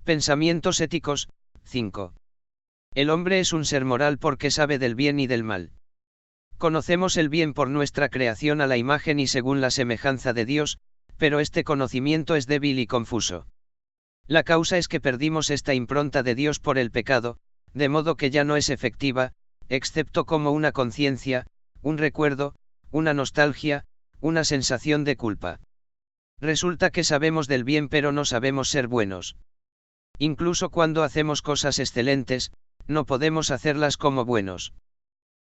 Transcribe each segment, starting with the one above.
Pensamientos éticos. 5. El hombre es un ser moral porque sabe del bien y del mal. Conocemos el bien por nuestra creación a la imagen y según la semejanza de Dios, pero este conocimiento es débil y confuso. La causa es que perdimos esta impronta de Dios por el pecado, de modo que ya no es efectiva, excepto como una conciencia, un recuerdo, una nostalgia, una sensación de culpa. Resulta que sabemos del bien pero no sabemos ser buenos. Incluso cuando hacemos cosas excelentes, no podemos hacerlas como buenos.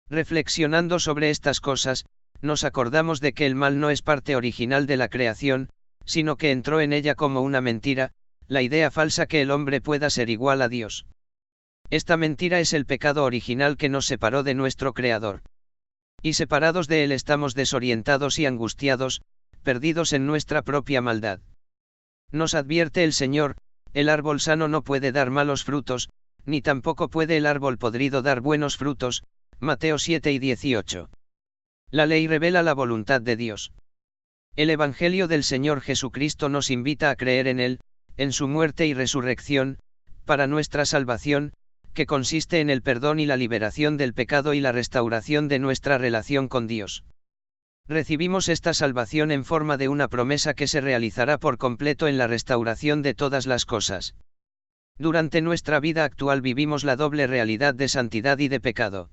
Reflexionando sobre estas cosas, nos acordamos de que el mal no es parte original de la creación, sino que entró en ella como una mentira, la idea falsa que el hombre pueda ser igual a Dios. Esta mentira es el pecado original que nos separó de nuestro Creador. Y separados de Él estamos desorientados y angustiados, perdidos en nuestra propia maldad. Nos advierte el Señor, el árbol sano no puede dar malos frutos, ni tampoco puede el árbol podrido dar buenos frutos, Mateo 7 y 18. La ley revela la voluntad de Dios. El Evangelio del Señor Jesucristo nos invita a creer en Él, en su muerte y resurrección, para nuestra salvación, que consiste en el perdón y la liberación del pecado y la restauración de nuestra relación con Dios. Recibimos esta salvación en forma de una promesa que se realizará por completo en la restauración de todas las cosas. Durante nuestra vida actual vivimos la doble realidad de santidad y de pecado.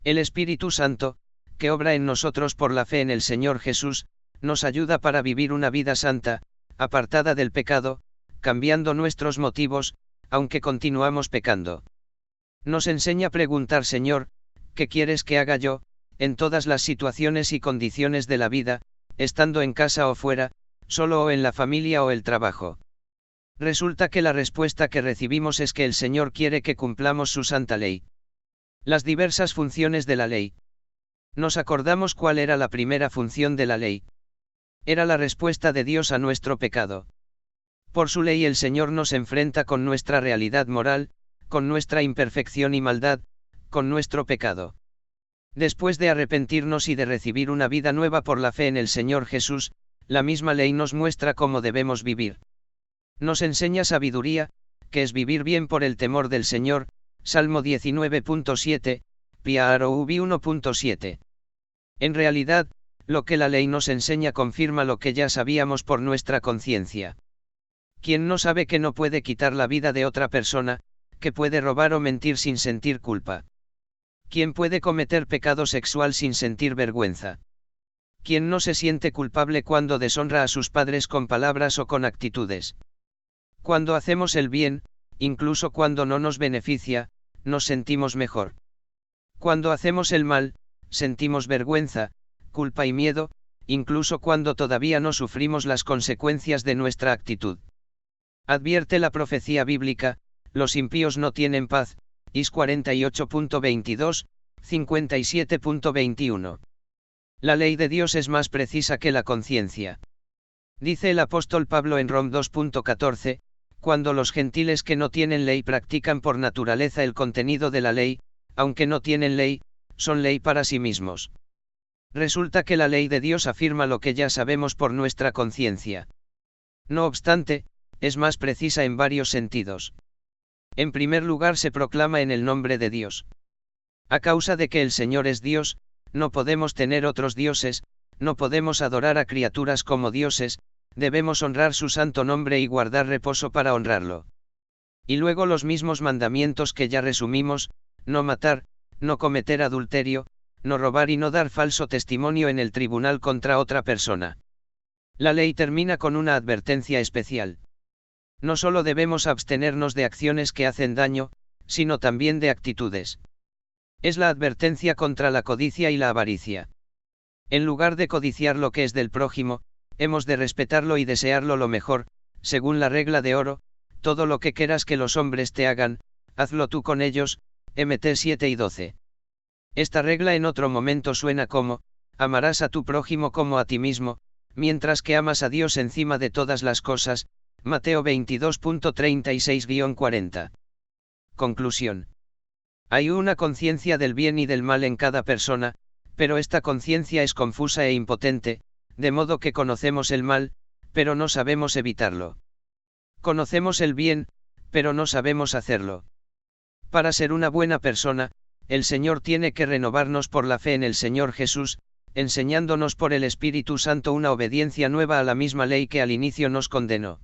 El Espíritu Santo, que obra en nosotros por la fe en el Señor Jesús, nos ayuda para vivir una vida santa, apartada del pecado, cambiando nuestros motivos, aunque continuamos pecando. Nos enseña a preguntar: Señor, ¿qué quieres que haga yo, en todas las situaciones y condiciones de la vida, estando en casa o fuera, solo o en la familia o el trabajo? Resulta que la respuesta que recibimos es que el Señor quiere que cumplamos su santa ley. Las diversas funciones de la ley. Nos acordamos cuál era la primera función de la ley. Era la respuesta de Dios a nuestro pecado. Por su ley el Señor nos enfrenta con nuestra realidad moral, con nuestra imperfección y maldad, con nuestro pecado. Después de arrepentirnos y de recibir una vida nueva por la fe en el Señor Jesús, la misma ley nos muestra cómo debemos vivir. Nos enseña sabiduría, que es vivir bien por el temor del Señor, Salmo 19.7, Piarovi 1.7. En realidad, lo que la ley nos enseña confirma lo que ya sabíamos por nuestra conciencia. ¿Quién no sabe que no puede quitar la vida de otra persona, que puede robar o mentir sin sentir culpa? ¿Quién puede cometer pecado sexual sin sentir vergüenza? ¿Quién no se siente culpable cuando deshonra a sus padres con palabras o con actitudes? Cuando hacemos el bien, incluso cuando no nos beneficia, nos sentimos mejor. Cuando hacemos el mal, sentimos vergüenza, culpa y miedo, incluso cuando todavía no sufrimos las consecuencias de nuestra actitud. Advierte la profecía bíblica: los impíos no tienen paz, Is 48.22, 57.21. La ley de Dios es más precisa que la conciencia. Dice el apóstol Pablo en Rom 2.14, cuando los gentiles que no tienen ley practican por naturaleza el contenido de la ley, aunque no tienen ley, son ley para sí mismos. Resulta que la ley de Dios afirma lo que ya sabemos por nuestra conciencia. No obstante, es más precisa en varios sentidos. En primer lugar, se proclama en el nombre de Dios. A causa de que el Señor es Dios, no podemos tener otros dioses, no podemos adorar a criaturas como dioses, debemos honrar su santo nombre y guardar reposo para honrarlo. Y luego los mismos mandamientos que ya resumimos: no matar, no cometer adulterio, no robar y no dar falso testimonio en el tribunal contra otra persona. La ley termina con una advertencia especial. No solo debemos abstenernos de acciones que hacen daño, sino también de actitudes. Es la advertencia contra la codicia y la avaricia. En lugar de codiciar lo que es del prójimo, hemos de respetarlo y desearlo lo mejor, según la regla de oro: todo lo que quieras que los hombres te hagan, hazlo tú con ellos, Mt 7 y 12. Esta regla en otro momento suena como: amarás a tu prójimo como a ti mismo, mientras que amas a Dios encima de todas las cosas, Mateo 22.36-40. Conclusión. Hay una conciencia del bien y del mal en cada persona, pero esta conciencia es confusa e impotente, de modo que conocemos el mal, pero no sabemos evitarlo. Conocemos el bien, pero no sabemos hacerlo. Para ser una buena persona, el Señor tiene que renovarnos por la fe en el Señor Jesús, enseñándonos por el Espíritu Santo una obediencia nueva a la misma ley que al inicio nos condenó.